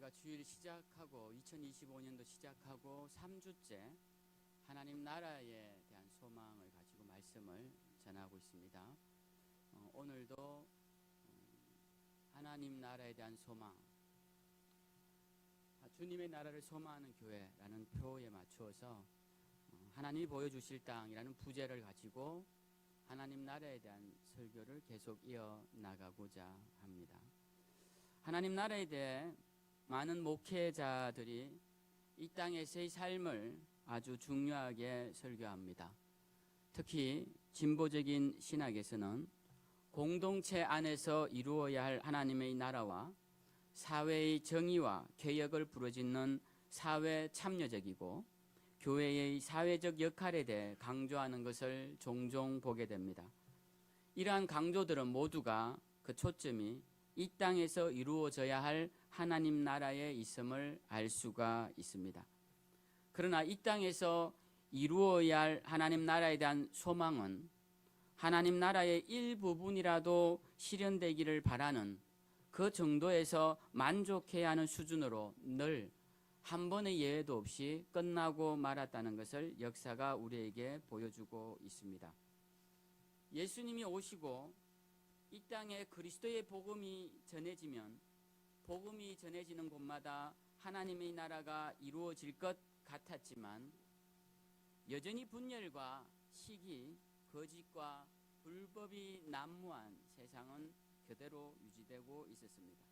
우리가 주일 시작하고 2025년도 시작하고 3주째 하나님 나라에 대한 소망을 가지고 말씀을 전하고 있습니다. 오늘도 하나님 나라에 대한 소망, 주님의 나라를 소망하는 교회라는 표에 맞추어서 하나님이 보여주실 땅이라는 부제를 가지고 하나님 나라에 대한 설교를 계속 이어나가고자 합니다. 하나님 나라에 대해 많은 목회자들이 이 땅에서의 삶을 아주 중요하게 설교합니다. 특히 진보적인 신학에서는 공동체 안에서 이루어야 할 하나님의 나라와 사회의 정의와 개혁을 부르짖는 사회 참여적이고 교회의 사회적 역할에 대해 강조하는 것을 종종 보게 됩니다. 이러한 강조들은 모두가 그 초점이 이 땅에서 이루어져야 할 하나님 나라에 있음을 알 수가 있습니다. 그러나 이 땅에서 이루어야 할 하나님 나라에 대한 소망은 하나님 나라의 일부분이라도 실현되기를 바라는 그 정도에서 만족해야 하는 수준으로 늘 한 번의 예외도 없이 끝나고 말았다는 것을 역사가 우리에게 보여주고 있습니다. 예수님이 오시고 이 땅에 그리스도의 복음이 전해지면 복음이 전해지는 곳마다 하나님의 나라가 이루어질 것 같았지만 여전히 분열과 시기, 거짓과 불법이 난무한 세상은 그대로 유지되고 있었습니다.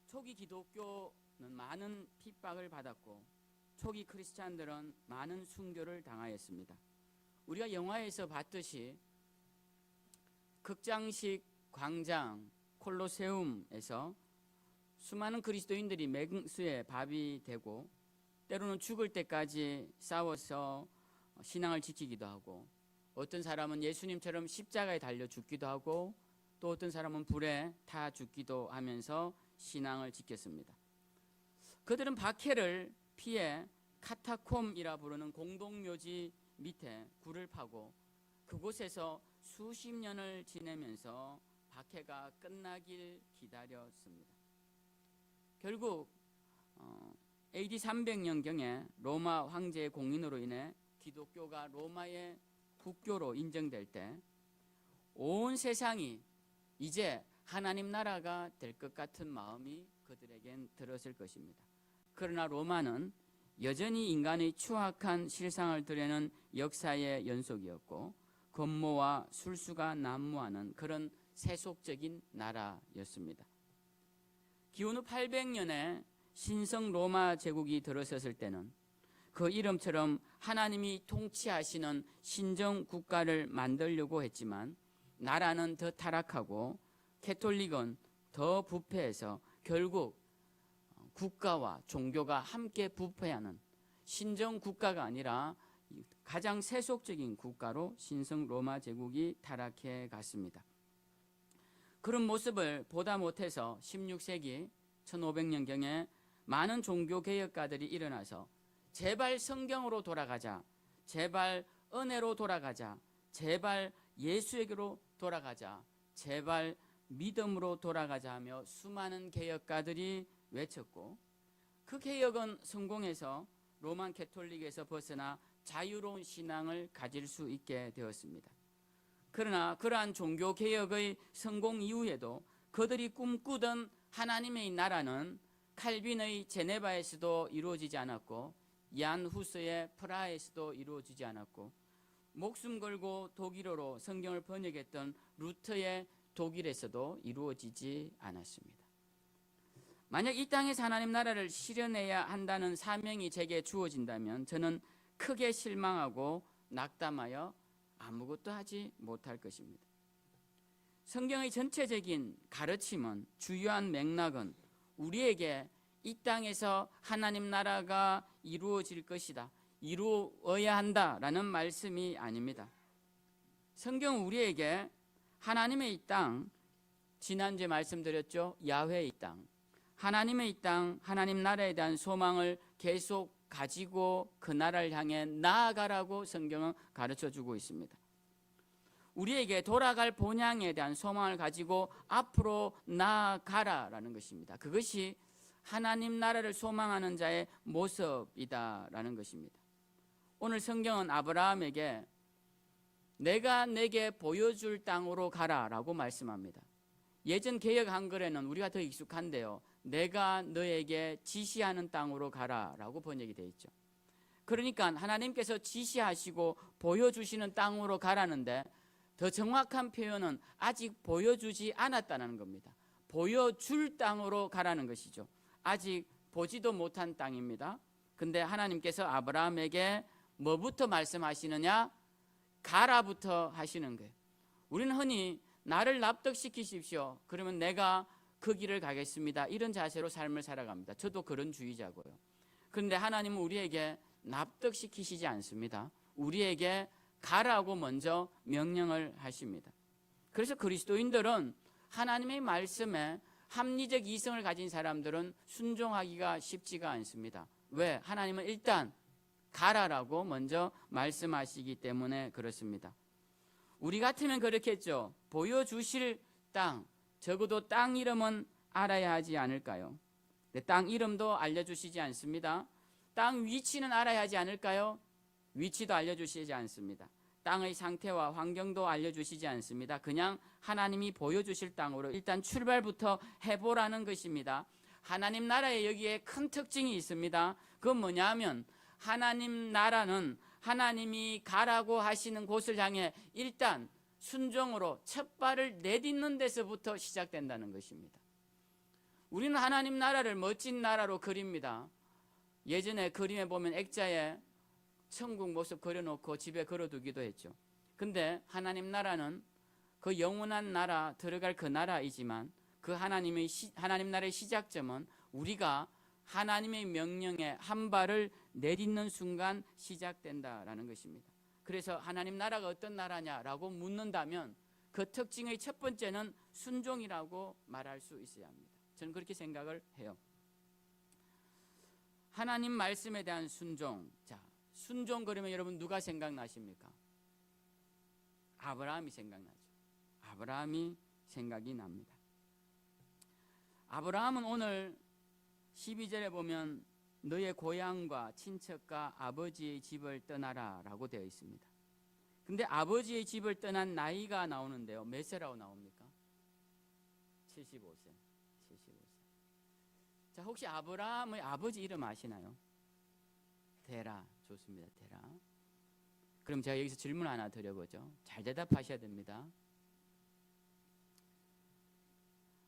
초기 기독교는 많은 핍박을 받았고 초기 크리스찬들은 많은 순교를 당하였습니다. 우리가 영화에서 봤듯이 극장식 광장 콜로세움에서 수많은 그리스도인들이 맹수의 밥이 되고 때로는 죽을 때까지 싸워서 신앙을 지키기도 하고 어떤 사람은 예수님처럼 십자가에 달려 죽기도 하고 또 어떤 사람은 불에 타 죽기도 하면서 신앙을 지켰습니다. 그들은 박해를 피해 카타콤이라 부르는 공동묘지 밑에 굴을 파고 그곳에서 수십 년을 지내면서 박해가 끝나길 기다렸습니다. 결국 AD 300년경에 로마 황제의 공인으로 인해 기독교가 로마의 국교로 인정될 때 온 세상이 이제 하나님 나라가 될 것 같은 마음이 그들에겐 들었을 것입니다. 그러나 로마는 여전히 인간의 추악한 실상을 드러내는 역사의 연속이었고 건모와 술수가 난무하는 그런 세속적인 나라였습니다. 기원 후 800년에 신성 로마 제국이 들어섰을 때는 그 이름처럼 하나님이 통치하시는 신정 국가를 만들려고 했지만 나라는 더 타락하고 캐톨릭은 더 부패해서 결국 국가와 종교가 함께 부패하는 신정 국가가 아니라 가장 세속적인 국가로 신성 로마 제국이 타락해 갔습니다. 그런 모습을 보다 못해서 16세기 1500년경에 많은 종교개혁가들이 일어나서 제발 성경으로 돌아가자, 제발 은혜로 돌아가자, 제발 예수에게로 돌아가자, 제발 믿음으로 돌아가자 하며 수많은 개혁가들이 외쳤고 그 개혁은 성공해서 로만 캐톨릭에서 벗어나 자유로운 신앙을 가질 수 있게 되었습니다. 그러나 그러한 종교개혁의 성공 이후에도 그들이 꿈꾸던 하나님의 나라는 칼빈의 제네바에서도 이루어지지 않았고 얀 후스의 프라하에서도 이루어지지 않았고 목숨 걸고 독일어로 성경을 번역했던 루터의 독일에서도 이루어지지 않았습니다. 만약 이 땅에서 하나님 나라를 실현해야 한다는 사명이 제게 주어진다면 저는 크게 실망하고 낙담하여 아무것도 하지 못할 것입니다. 성경의 전체적인 가르침은 주요한 맥락은 우리에게 이 땅에서 하나님 나라가 이루어질 것이다, 이루어야 한다라는 말씀이 아닙니다. 성경은 우리에게 하나님의 이 땅, 지난주에 말씀드렸죠, 야훼의 땅, 하나님의 이 땅, 하나님 나라에 대한 소망을 계속 가지고 그 나라를 향해 나아가라고 성경은 가르쳐주고 있습니다. 우리에게 돌아갈 본향에 대한 소망을 가지고 앞으로 나아가라라는 것입니다. 그것이 하나님 나라를 소망하는 자의 모습이다라는 것입니다. 오늘 성경은 아브라함에게 내가 내게 보여줄 땅으로 가라라고 말씀합니다. 예전 개역 한글에는 우리가 더 익숙한데요, 내가 너에게 지시하는 땅으로 가라라고 번역이 되어 있죠. 그러니까 하나님께서 지시하시고 보여주시는 땅으로 가라는데, 더 정확한 표현은 아직 보여주지 않았다는 겁니다. 보여줄 땅으로 가라는 것이죠. 아직 보지도 못한 땅입니다. 근데 하나님께서 아브라함에게 뭐부터 말씀하시느냐? 가라부터 하시는 거예요. 우리는 흔히 나를 납득시키십시오, 그러면 내가 그 길을 가겠습니다, 이런 자세로 삶을 살아갑니다. 저도 그런 주의자고요. 그런데 하나님은 우리에게 납득시키시지 않습니다. 우리에게 가라고 먼저 명령을 하십니다. 그래서 그리스도인들은 하나님의 말씀에 합리적 이성을 가진 사람들은 순종하기가 쉽지가 않습니다. 왜? 하나님은 일단 가라라고 먼저 말씀하시기 때문에 그렇습니다. 우리 같으면 그렇겠죠. 보여주실 땅, 적어도 땅 이름은 알아야 하지 않을까요? 땅 이름도 알려주시지 않습니다. 땅 위치는 알아야 하지 않을까요? 위치도 알려주시지 않습니다. 땅의 상태와 환경도 알려주시지 않습니다. 그냥 하나님이 보여주실 땅으로 일단 출발부터 해보라는 것입니다. 하나님 나라에 여기에 큰 특징이 있습니다. 그건 뭐냐 하면, 하나님 나라는 하나님이 가라고 하시는 곳을 향해 일단 순종으로 첫 발을 내딛는 데서부터 시작된다는 것입니다. 우리는 하나님 나라를 멋진 나라로 그립니다. 예전에 그림에 보면 액자에 천국 모습 그려놓고 집에 걸어두기도 했죠. 근데 하나님 나라는 그 영원한 나라, 들어갈 그 나라이지만, 그 하나님 나라의 시작점은 우리가 하나님의 명령에 한 발을 내딛는 순간 시작된다라는 것입니다. 그래서 하나님 나라가 어떤 나라냐라고 묻는다면 그 특징의 첫 번째는 순종이라고 말할 수 있어야 합니다. 저는 그렇게 생각을 해요. 하나님 말씀에 대한 순종. 자, 순종 그러면 여러분 누가 생각나십니까? 아브라함이 생각나죠. 아브라함이 생각이 납니다. 아브라함은 오늘 12절에 보면 너의 고향과 친척과 아버지의 집을 떠나라 라고 되어 있습니다. 근데 아버지의 집을 떠난 나이가 나오는데요, 몇 세라고 나옵니까? 75세. 자, 혹시 아브라함의 아버지 이름 아시나요? 데라. 좋습니다. 데라. 그럼 제가 여기서 질문 하나 드려보죠. 잘 대답하셔야 됩니다.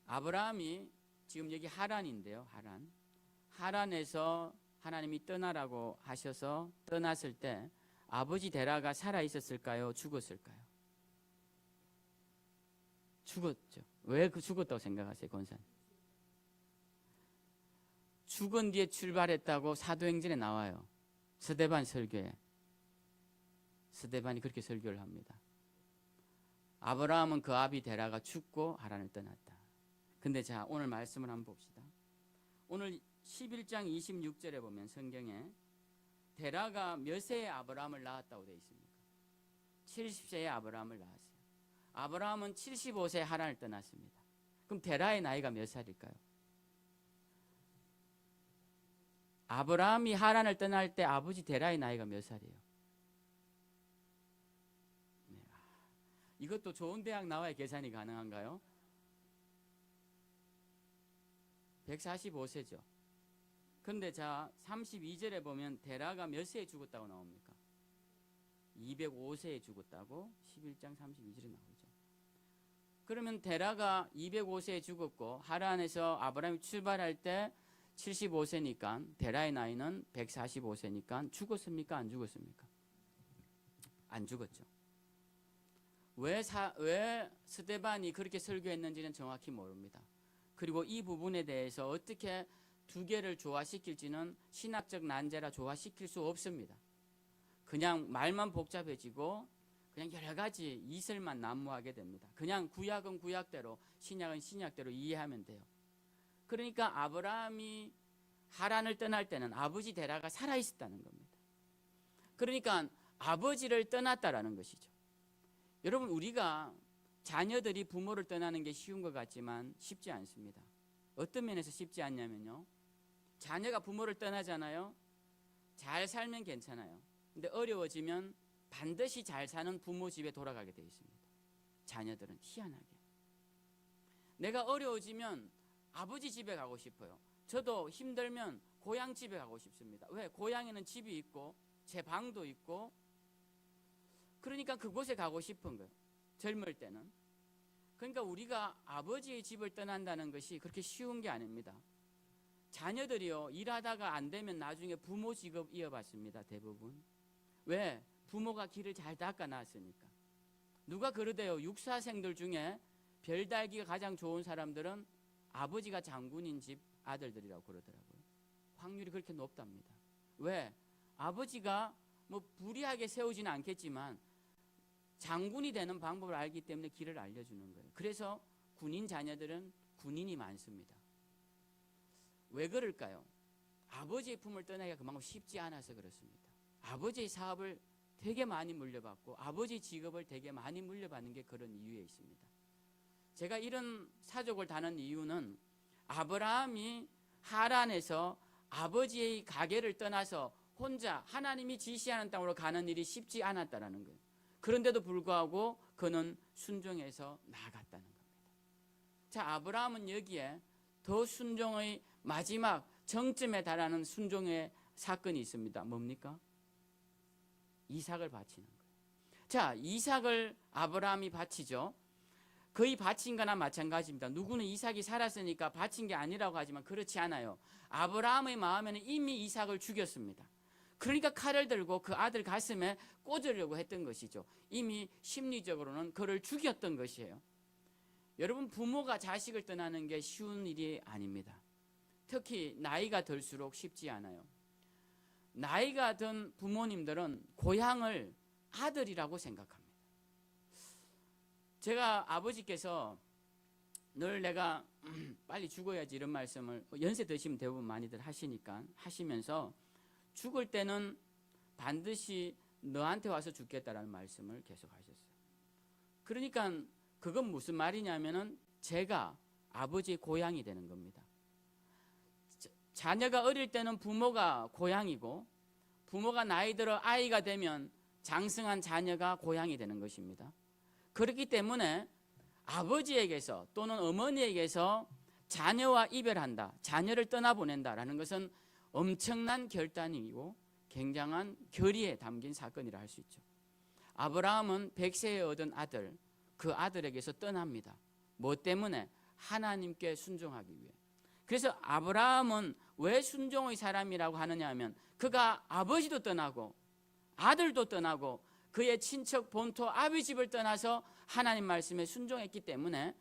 아브라함이 지금 여기 하란인데요, 하란에서 하나님이 떠나라고 하셔서 떠났을 때 아버지 데라가 살아 있었을까요? 죽었을까요? 죽었죠. 왜 죽었다고 생각하세요, 권사님? 죽은 뒤에 출발했다고 사도행전에 나와요. 스데반 설교에. 스데반이 그렇게 설교를 합니다. 아브라함은 그 아비 데라가 죽고 하란을 떠났다. 근데 자, 오늘 말씀을 한번 봅시다. 오늘 11장 26절에 보면 성경에 데라가 몇 세에 아브라함을 낳았다고 되어 있습니까? 70세에 아브라함을 낳았어요. 아브라함은 75세에 하란을 떠났습니다. 그럼 데라의 나이가 몇 살일까요? 아브라함이 하란을 떠날 때 아버지 데라의 나이가 몇 살이에요? 네. 이것도 좋은 대학 나와야 계산이 가능한가요? 145세죠. 근데 자, 32절에 보면 데라가 몇 세에 죽었다고 나옵니까? 205세에 죽었다고 11장 32절에 나오죠. 그러면 데라가 205세에 죽었고 하란에서 아브라함이 출발할 때 75세니까 데라의 나이는 145세니까 죽었습니까? 안 죽었습니까? 안 죽었죠. 왜 스데반이 그렇게 설교했는지는 정확히 모릅니다. 그리고 이 부분에 대해서 어떻게 두 개를 조화시킬지는 신학적 난제라 조화시킬 수 없습니다. 그냥 말만 복잡해지고 그냥 여러 가지 이설만 난무하게 됩니다. 그냥 구약은 구약대로, 신약은 신약대로 이해하면 돼요. 그러니까 아브라함이 하란을 떠날 때는 아버지 데라가 살아있었다는 겁니다. 그러니까 아버지를 떠났다라는 것이죠. 여러분, 우리가 자녀들이 부모를 떠나는 게 쉬운 것 같지만 쉽지 않습니다. 어떤 면에서 쉽지 않냐면요, 자녀가 부모를 떠나잖아요. 잘 살면 괜찮아요. 근데 어려워지면 반드시 잘 사는 부모 집에 돌아가게 되어 있습니다. 자녀들은 희한하게. 내가 어려워지면 아버지 집에 가고 싶어요. 저도 힘들면 고향 집에 가고 싶습니다. 왜? 고향에는 집이 있고 제 방도 있고, 그러니까 그곳에 가고 싶은 거예요. 젊을 때는. 그러니까 우리가 아버지의 집을 떠난다는 것이 그렇게 쉬운 게 아닙니다. 자녀들이요, 일하다가 안 되면 나중에 부모 직업 이어받습니다. 대부분. 왜? 부모가 길을 잘 닦아놨으니까. 누가 그러대요. 육사생들 중에 별달기가 가장 좋은 사람들은 아버지가 장군인 집 아들들이라고 그러더라고요. 확률이 그렇게 높답니다. 왜? 아버지가 뭐 불의하게 세우지는 않겠지만 장군이 되는 방법을 알기 때문에 길을 알려주는 거예요. 그래서 군인 자녀들은 군인이 많습니다. 왜 그럴까요? 아버지의 품을 떠나기가 그만큼 쉽지 않아서 그렇습니다. 아버지의 사업을 되게 많이 물려받고 아버지의 직업을 되게 많이 물려받는 게 그런 이유에 있습니다. 제가 이런 사족을 다는 이유는 아브라함이 하란에서 아버지의 가게를 떠나서 혼자 하나님이 지시하는 땅으로 가는 일이 쉽지 않았다는 거예요. 그런데도 불구하고 그는 순종해서 나아갔다는 겁니다. 자, 아브라함은 여기에 더 순종의 마지막 정점에 달하는 순종의 사건이 있습니다. 뭡니까? 이삭을 바치는 거예요. 자, 이삭을 아브라함이 바치죠. 거의 바친 거나 마찬가지입니다. 누구는 이삭이 살았으니까 바친 게 아니라고 하지만 그렇지 않아요. 아브라함의 마음에는 이미 이삭을 죽였습니다. 그러니까 칼을 들고 그 아들 가슴에 꽂으려고 했던 것이죠. 이미 심리적으로는 그를 죽였던 것이에요. 여러분, 부모가 자식을 떠나는 게 쉬운 일이 아닙니다. 특히 나이가 들수록 쉽지 않아요. 나이가 든 부모님들은 고향을 아들이라고 생각합니다. 제가 아버지께서 늘 내가 빨리 죽어야지 이런 말씀을 연세 드시면 대부분 많이들 하시니까 하시면서 죽을 때는 반드시 너한테 와서 죽겠다라는 말씀을 계속 하셨어요. 그러니까 그건 무슨 말이냐면은 제가 아버지의 고향이 되는 겁니다. 자녀가 어릴 때는 부모가 고향이고 부모가 나이 들어 아이가 되면 장성한 자녀가 고향이 되는 것입니다. 그렇기 때문에 아버지에게서 또는 어머니에게서 자녀와 이별한다, 자녀를 떠나보낸다라는 것은 엄청난 결단이고 굉장한 결의에 담긴 사건이라 할 수 있죠. 아브라함은 100세에 얻은 아들, 그 아들에게서 떠납니다. 뭐 때문에? 하나님께 순종하기 위해. 그래서 아브라함은 왜 순종의 사람이라고 하느냐 하면 그가 아버지도 떠나고 아들도 떠나고 그의 친척 본토 아비 집을 떠나서 하나님 말씀에 순종했기 때문에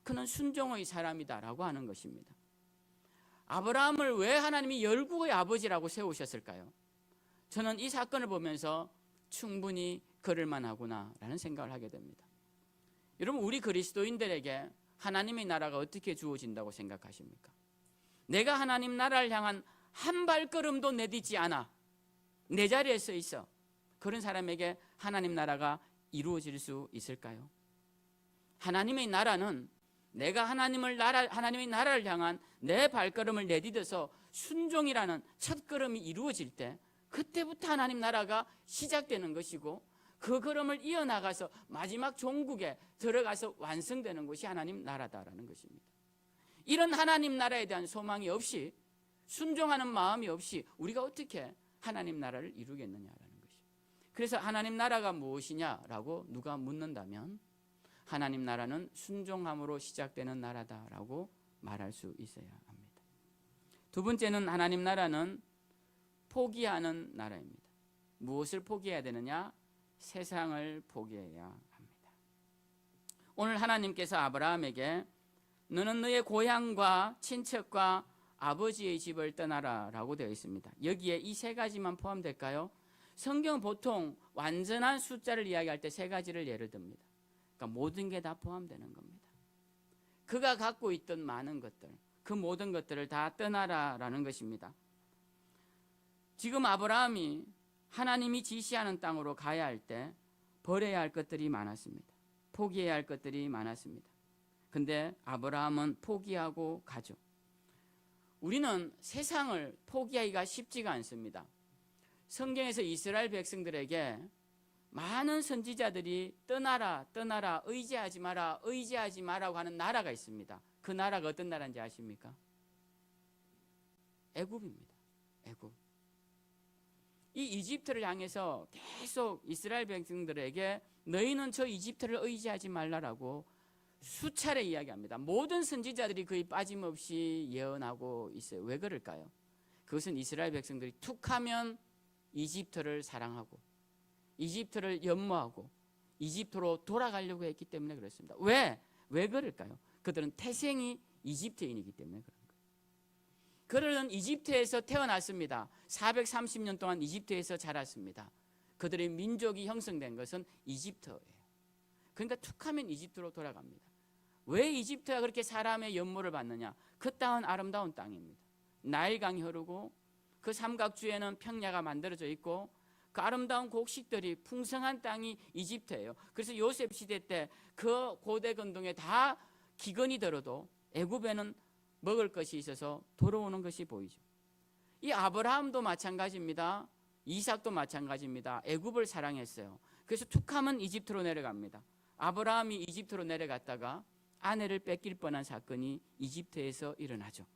그는 순종의 사람이다라고 하는 것입니다. 아브라함을 왜 하나님이 열국의 아버지라고 세우셨을까요? 저는 이 사건을 보면서 충분히 그럴 만하구나라는 생각을 하게 됩니다. 여러분, 우리 그리스도인들에게 하나님의 나라가 어떻게 주어진다고 생각하십니까? 내가 하나님 나라를 향한 한 발걸음도 내딛지 않아 내 자리에 서 있어. 그런 사람에게 하나님 나라가 이루어질 수 있을까요? 하나님의 나라는 내가 하나님의 나라를 향한 내 발걸음을 내딛어서 순종이라는 첫 걸음이 이루어질 때 그때부터 하나님 나라가 시작되는 것이고 그 걸음을 이어나가서 마지막 종국에 들어가서 완성되는 것이 하나님 나라다라는 것입니다. 이런 하나님 나라에 대한 소망이 없이 순종하는 마음이 없이 우리가 어떻게 하나님 나라를 이루겠느냐라는 것입니다. 그래서 하나님 나라가 무엇이냐라고 누가 묻는다면 하나님 나라는 순종함으로 시작되는 나라다라고 말할 수 있어야 합니다. 두 번째는 하나님 나라는 포기하는 나라입니다. 무엇을 포기해야 되느냐? 세상을 포기해야 합니다. 오늘 하나님께서 아브라함에게 너는 너의 고향과 친척과 아버지의 집을 떠나라 라고 되어 있습니다. 여기에 이 세 가지만 포함될까요? 성경은 보통 완전한 숫자를 이야기할 때 세 가지를 예를 듭니다. 그러니까 모든 게 다 포함되는 겁니다. 그가 갖고 있던 많은 것들, 그 모든 것들을 다 떠나라라는 것입니다. 지금 아브라함이 하나님이 지시하는 땅으로 가야 할 때 버려야 할 것들이 많았습니다. 포기해야 할 것들이 많았습니다. 근데 아브라함은 포기하고 가죠. 우리는 세상을 포기하기가 쉽지가 않습니다. 성경에서 이스라엘 백성들에게 많은 선지자들이 떠나라 떠나라 의지하지 마라 의지하지 마라고 하는 나라가 있습니다. 그 나라가 어떤 나라인지 아십니까? 애굽입니다. 애굽. 이 이집트를 향해서 계속 이스라엘 백성들에게 너희는 저 이집트를 의지하지 말라라고 수차례 이야기합니다. 모든 선지자들이 거의 빠짐없이 예언하고 있어요. 왜 그럴까요? 그것은 이스라엘 백성들이 툭하면 이집트를 사랑하고 이집트를 연모하고 이집트로 돌아가려고 했기 때문에 그렇습니다. 왜 그럴까요? 그들은 태생이 이집트인이기 때문에 그런 거예요. 그들은 이집트에서 태어났습니다. 430년 동안 이집트에서 자랐습니다. 그들의 민족이 형성된 것은 이집트예요. 그러니까 툭하면 이집트로 돌아갑니다. 왜 이집트가 그렇게 사람의 연모를 받느냐? 그 땅은 아름다운 땅입니다. 나일강이 흐르고 그 삼각주에는 평야가 만들어져 있고 그 아름다운 곡식들이 풍성한 땅이 이집트예요. 그래서 요셉 시대 때 그 고대 건동에 다 기근이 들어도 애굽에는 먹을 것이 있어서 돌아오는 것이 보이죠. 이 아브라함도 마찬가지입니다. 이삭도 마찬가지입니다. 애굽을 사랑했어요. 그래서 툭하면 이집트로 내려갑니다. 아브라함이 이집트로 내려갔다가 아내를 뺏길 뻔한 사건이 이집트에서 일어나죠.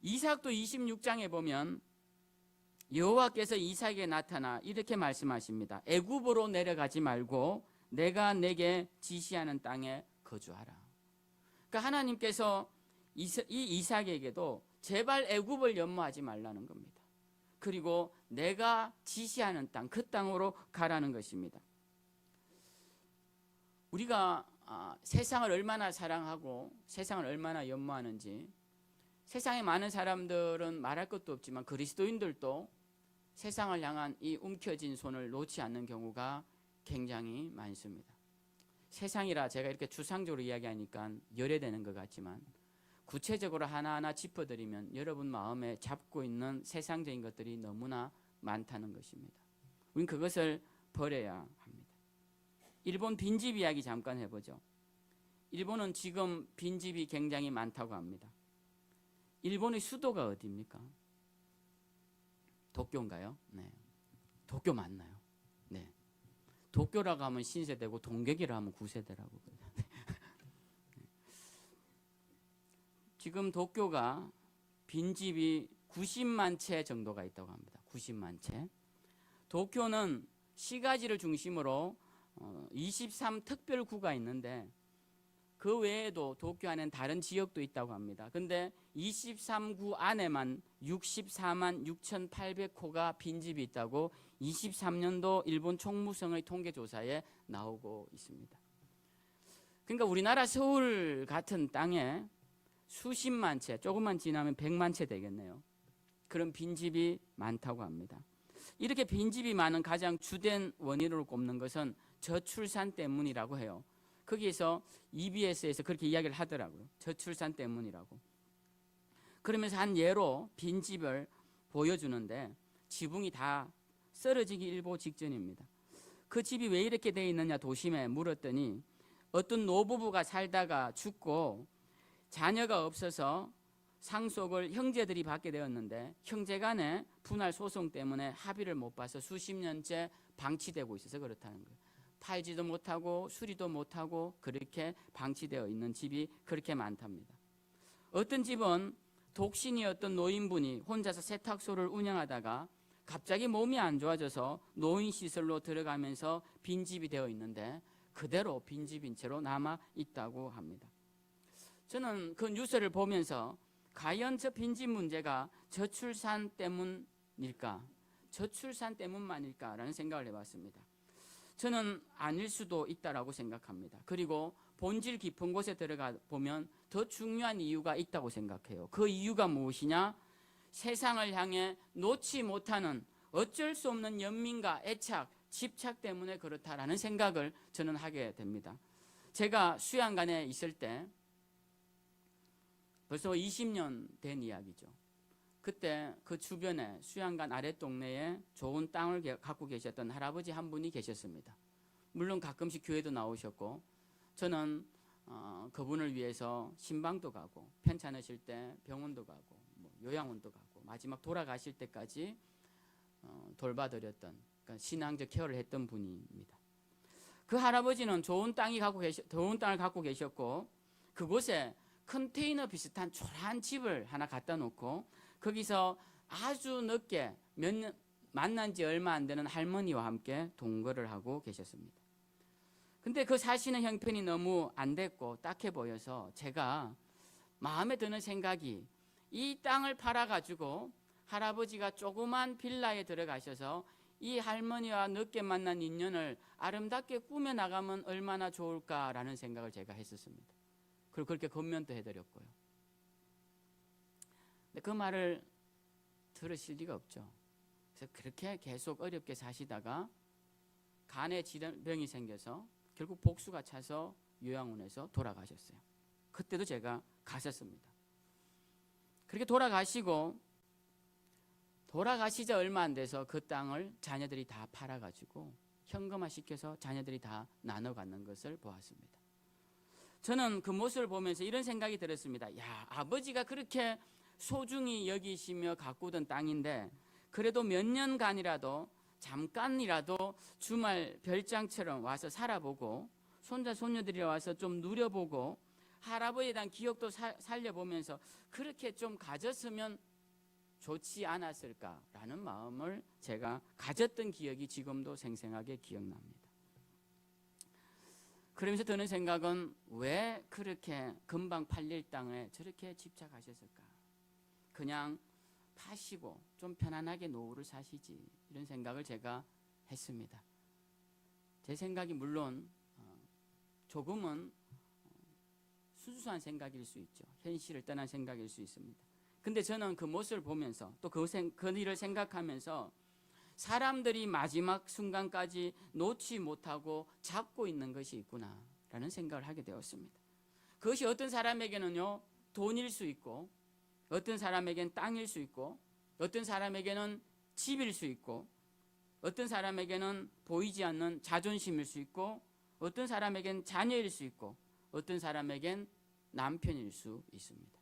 이삭도 26장에 보면 여호와께서 이삭에게 나타나 이렇게 말씀하십니다. 애굽으로 내려가지 말고 내가 내게 지시하는 땅에 거주하라. 그러니까 하나님께서 이 이삭에게도 제발 애굽을 연모하지 말라는 겁니다. 그리고 내가 지시하는 땅, 그 땅으로 가라는 것입니다. 우리가 세상을 얼마나 사랑하고 세상을 얼마나 연모하는지, 세상에 많은 사람들은 말할 것도 없지만 그리스도인들도 세상을 향한 이 움켜진 손을 놓지 않는 경우가 굉장히 많습니다. 세상이라 제가 이렇게 추상적으로 이야기하니까 열애되는 것 같지만 구체적으로 하나하나 짚어드리면 여러분 마음에 잡고 있는 세상적인 것들이 너무나 많다는 것입니다. 우리는 그것을 버려야 합니다. 일본 빈집 이야기 잠깐 해보죠. 일본은 지금 빈집이 굉장히 많다고 합니다. 일본의 수도가 어디입니까? 도쿄인가요? 네. 도쿄 맞나요? 네. 도쿄라고 하면 신세대고 동격이라 하면 구세대라고. 지금 도쿄가 빈집이 90만 채 정도가 있다고 합니다. 90만 채. 도쿄는 시가지를 중심으로 23특별구가 있는데 그 외에도 도쿄 안에는 다른 지역도 있다고 합니다. 근데 23구 안에만 64만 6,800호가 빈집이 있다고 23년도 일본 총무성의 통계조사에 나오고 있습니다. 그러니까 우리나라 서울 같은 땅에 수십만 채, 조금만 지나면 100만 채 되겠네요. 그런 빈집이 많다고 합니다. 이렇게 빈집이 많은 가장 주된 원인으로 꼽는 것은 저출산 때문이라고 해요. 거기에서 EBS에서 그렇게 이야기를 하더라고요. 저출산 때문이라고. 그러면서 한 예로 빈집을 보여주는데 지붕이 다 쓰러지기 일보 직전입니다. 그 집이 왜 이렇게 돼 있느냐 도심에 물었더니 어떤 노부부가 살다가 죽고 자녀가 없어서 상속을 형제들이 받게 되었는데 형제간의 분할 소송 때문에 합의를 못 봐서 수십 년째 방치되고 있어서 그렇다는 거예요. 팔지도 못하고 수리도 못하고 그렇게 방치되어 있는 집이 그렇게 많답니다. 어떤 집은 독신이었던 노인분이 혼자서 세탁소를 운영하다가 갑자기 몸이 안 좋아져서 노인시설로 들어가면서 빈집이 되어 있는데 그대로 빈집인 채로 남아 있다고 합니다. 저는 그 뉴스를 보면서 과연 저 빈집 문제가 저출산 때문일까? 저출산 때문만일까라는 생각을 해봤습니다. 저는 아닐 수도 있다라고 생각합니다. 그리고 본질 깊은 곳에 들어가 보면 더 중요한 이유가 있다고 생각해요. 그 이유가 무엇이냐? 세상을 향해 놓지 못하는 어쩔 수 없는 연민과 애착, 집착 때문에 그렇다라는 생각을 저는 하게 됩니다. 제가 수양관에 있을 때 벌써 20년 된 이야기죠. 그때 그 주변에 수양관 아랫동네에 좋은 땅을 갖고 계셨던 할아버지 한 분이 계셨습니다. 물론 가끔씩 교회도 나오셨고 저는 그분을 위해서 신방도 가고 편찮으실 때 병원도 가고 뭐 요양원도 가고 마지막 돌아가실 때까지 돌봐드렸던, 그러니까 신앙적 케어를 했던 분입니다. 그 할아버지는 좋은 땅을 갖고 계셨고 그곳에 컨테이너 비슷한 초라한 집을 하나 갖다 놓고 거기서 아주 늦게 만난 지 얼마 안 되는 할머니와 함께 동거를 하고 계셨습니다. 근데 그 사시는 형편이 너무 안 됐고 딱해 보여서 제가 마음에 드는 생각이, 이 땅을 팔아가지고 할아버지가 조그만 빌라에 들어가셔서 이 할머니와 늦게 만난 인연을 아름답게 꾸며나가면 얼마나 좋을까라는 생각을 제가 했었습니다. 그리고 그렇게 건면도 해드렸고요. 근데 그 말을 들으실 리가 없죠. 그래서 그렇게 계속 어렵게 사시다가 간에 질병이 생겨서 결국 복수가 차서 요양원에서 돌아가셨어요. 그때도 제가 갔었습니다. 그렇게 돌아가시자 얼마 안 돼서 그 땅을 자녀들이 다 팔아가지고 현금화 시켜서 자녀들이 다 나눠 갖는 것을 보았습니다. 저는 그 모습을 보면서 이런 생각이 들었습니다. 야, 아버지가 그렇게 소중히 여기시며 가꾸던 땅인데 그래도 몇 년간이라도 잠깐이라도 주말 별장처럼 와서 살아보고 손자 손녀들이 와서 좀 누려보고 할아버지에 대한 기억도 살려보면서 그렇게 좀 가졌으면 좋지 않았을까라는 마음을 제가 가졌던 기억이 지금도 생생하게 기억납니다. 그러면서 드는 생각은 왜 그렇게 금방 팔릴 땅에 저렇게 집착하셨을까? 그냥 파시고 좀 편안하게 노후를 사시지, 이런 생각을 제가 했습니다. 제 생각이 물론 조금은 수수한 생각일 수 있죠. 현실을 떠난 생각일 수 있습니다. 근데 저는 그 모습을 보면서 또 그 일을 생각하면서 사람들이 마지막 순간까지 놓지 못하고 잡고 있는 것이 있구나라는 생각을 하게 되었습니다. 그것이 어떤 사람에게는요 돈일 수 있고, 어떤 사람에게는 땅일 수 있고, 어떤 사람에게는 집일 수 있고, 어떤 사람에게는 보이지 않는 자존심일 수 있고, 어떤 사람에게는 자녀일 수 있고, 어떤 사람에게는 남편일 수 있습니다.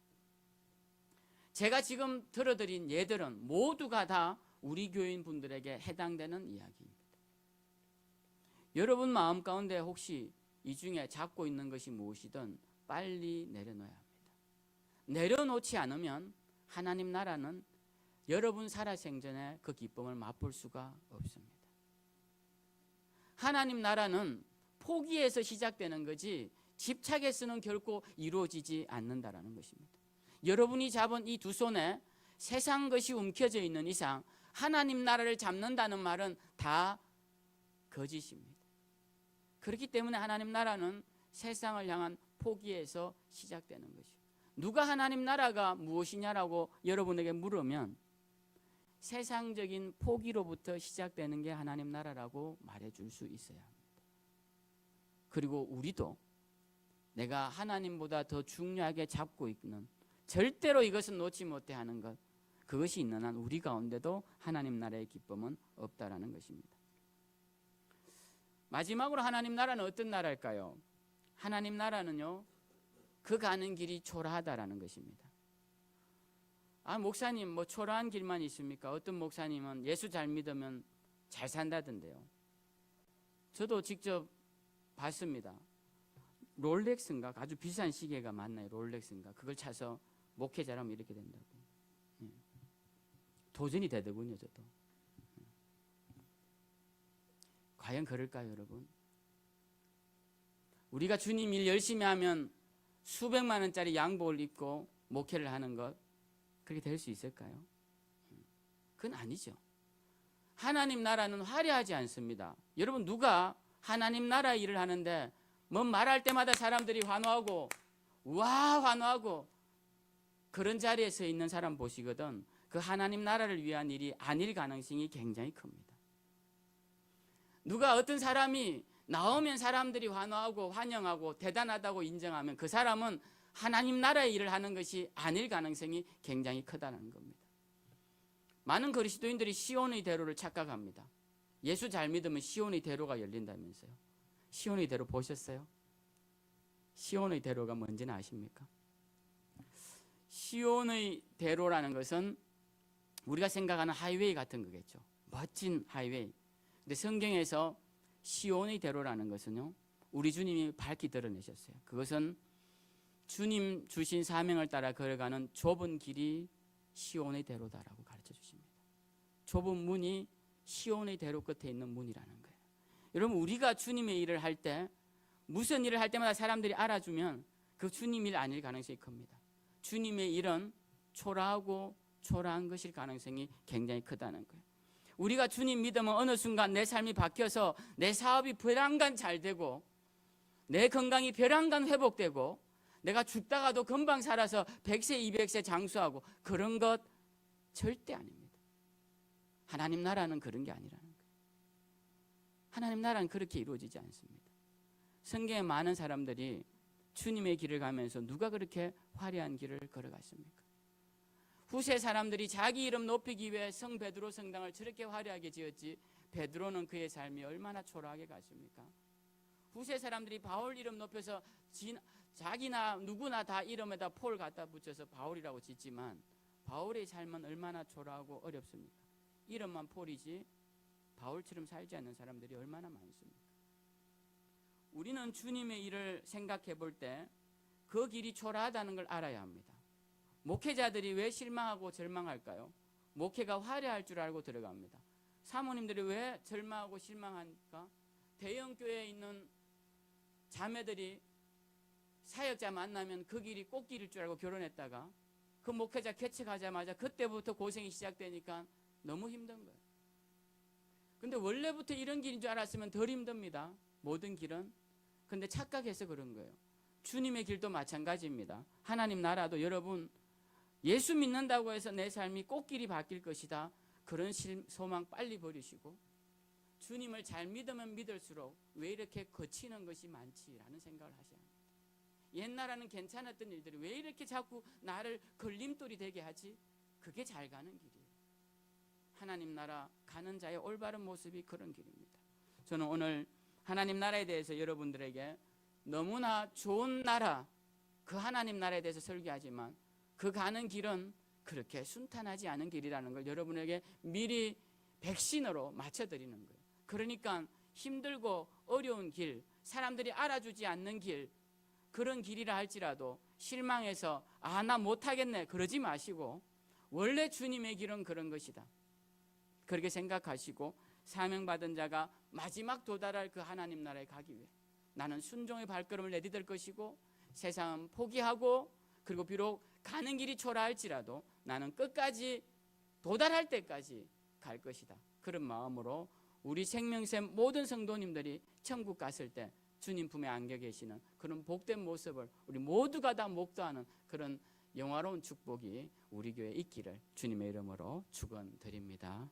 제가 지금 들어드린 예들은 모두가 다 우리 교인 분들에게 해당되는 이야기입니다. 여러분 마음 가운데 혹시 이 중에 잡고 있는 것이 무엇이든 빨리 내려놓아야 합니다. 내려놓지 않으면 하나님 나라는 여러분 살아생전에 그 기쁨을 맛볼 수가 없습니다. 하나님 나라는 포기에서 시작되는 거지 집착에서는 결코 이루어지지 않는다라는 것입니다. 여러분이 잡은 이 두 손에 세상 것이 움켜져 있는 이상 하나님 나라를 잡는다는 말은 다 거짓입니다. 그렇기 때문에 하나님 나라는 세상을 향한 포기에서 시작되는 것이죠. 누가 하나님 나라가 무엇이냐라고 여러분에게 물으면 세상적인 포기로부터 시작되는 게 하나님 나라라고 말해줄 수 있어야 합니다. 그리고 우리도 내가 하나님보다 더 중요하게 잡고 있는, 절대로 이것은 놓지 못해 하는 것, 그것이 있는 한 우리 가운데도 하나님 나라의 기쁨은 없다라는 것입니다. 마지막으로 하나님 나라는 어떤 나라일까요? 하나님 나라는요, 그 가는 길이 초라하다라는 것입니다. 아, 목사님 뭐 초라한 길만 있습니까? 어떤 목사님은 예수 잘 믿으면 잘 산다던데요. 저도 직접 봤습니다. 롤렉스인가, 아주 비싼 시계가 맞나요? 롤렉스인가, 그걸 차서 목회자라면 이렇게 된다고. 도전이 되더군요. 저도. 과연 그럴까요, 여러분? 우리가 주님 일 열심히 하면 수백만 원짜리 양복을 입고 목회를 하는 것, 그렇게 될 수 있을까요? 그건 아니죠. 하나님 나라는 화려하지 않습니다. 여러분, 누가 하나님 나라 일을 하는데 뭐 말할 때마다 사람들이 환호하고 와 환호하고 그런 자리에 서 있는 사람 보시거든, 그 하나님 나라를 위한 일이 아닐 가능성이 굉장히 큽니다. 누가 어떤 사람이 나오면 사람들이 환호하고 환영하고 대단하다고 인정하면 그 사람은 하나님 나라의 일을 하는 것이 아닐 가능성이 굉장히 크다는 겁니다. 많은 그리스도인들이 시온의 대로를 착각합니다. 예수 잘 믿으면 시온의 대로가 열린다면서요. 시온의 대로 보셨어요? 시온의 대로가 뭔지는 아십니까? 시온의 대로라는 것은 우리가 생각하는 하이웨이 같은 거겠죠. 멋진 하이웨이. 근데 성경에서 시온의 대로라는 것은요, 우리 주님이 밝히 드러내셨어요. 그것은 주님 주신 사명을 따라 걸어가는 좁은 길이 시온의 대로다라고 가르쳐 주십니다. 좁은 문이 시온의 대로 끝에 있는 문이라는 거예요. 여러분, 우리가 주님의 일을 할 때, 무슨 일을 할 때마다 사람들이 알아주면 그 주님 일 아닐 가능성이 큽니다. 주님의 일은 초라하고 초라한 것일 가능성이 굉장히 크다는 거예요. 우리가 주님 믿으면 어느 순간 내 삶이 바뀌어서 내 사업이 벼랑간 잘 되고, 내 건강이 벼랑간 회복되고, 내가 죽다가도 금방 살아서 100세 200세 장수하고, 그런 것 절대 아닙니다. 하나님 나라는 그런 게 아니라는 거예요. 하나님 나라는 그렇게 이루어지지 않습니다. 성경에 많은 사람들이 주님의 길을 가면서 누가 그렇게 화려한 길을 걸어갔습니까? 후세 사람들이 자기 이름 높이기 위해 성 베드로 성당을 저렇게 화려하게 지었지, 베드로는 그의 삶이 얼마나 초라하게 갔습니까? 후세 사람들이 바울 이름 높여서 자기나 누구나 다 이름에다 폴 갖다 붙여서 바울이라고 짓지만, 바울의 삶은 얼마나 초라하고 어렵습니까? 이름만 폴이지 바울처럼 살지 않는 사람들이 얼마나 많습니까? 우리는 주님의 일을 생각해 볼 때 그 길이 초라하다는 걸 알아야 합니다. 목회자들이 왜 실망하고 절망할까요? 목회가 화려할 줄 알고 들어갑니다. 사모님들이 왜 절망하고 실망하니까? 대형 교회에 있는 자매들이 사역자 만나면 그 길이 꽃길일 줄 알고 결혼했다가 그 목회자 개척하자마자 그때부터 고생이 시작되니까 너무 힘든 거예요. 근데 원래부터 이런 길인 줄 알았으면 덜 힘듭니다. 모든 길은. 근데 착각해서 그런 거예요. 주님의 길도 마찬가지입니다. 하나님 나라도 여러분, 예수 믿는다고 해서 내 삶이 꽃길이 바뀔 것이다, 그런 소망 빨리 버리시고, 주님을 잘 믿으면 믿을수록 왜 이렇게 거치는 것이 많지라는 생각을 하셔야 합니다. 옛날에는 괜찮았던 일들이 왜 이렇게 자꾸 나를 걸림돌이 되게 하지? 그게 잘 가는 길이에요. 하나님 나라 가는 자의 올바른 모습이 그런 길입니다. 저는 오늘 하나님 나라에 대해서 여러분들에게 너무나 좋은 나라, 그 하나님 나라에 대해서 설교하지만 그 가는 길은 그렇게 순탄하지 않은 길이라는 걸 여러분에게 미리 백신으로 맞춰드리는 거예요. 그러니까 힘들고 어려운 길, 사람들이 알아주지 않는 길, 그런 길이라 할지라도 실망해서 나 못하겠네 그러지 마시고, 원래 주님의 길은 그런 것이다, 그렇게 생각하시고, 사명받은 자가 마지막 도달할 그 하나님 나라에 가기 위해 나는 순종의 발걸음을 내디딜 것이고, 세상은 포기하고, 그리고 비록 가는 길이 초라할지라도 나는 끝까지 도달할 때까지 갈 것이다, 그런 마음으로 우리 생명샘 모든 성도님들이 천국 갔을 때 주님 품에 안겨 계시는 그런 복된 모습을 우리 모두가 다 목도하는 그런 영화로운 축복이 우리 교회에 있기를 주님의 이름으로 축원드립니다.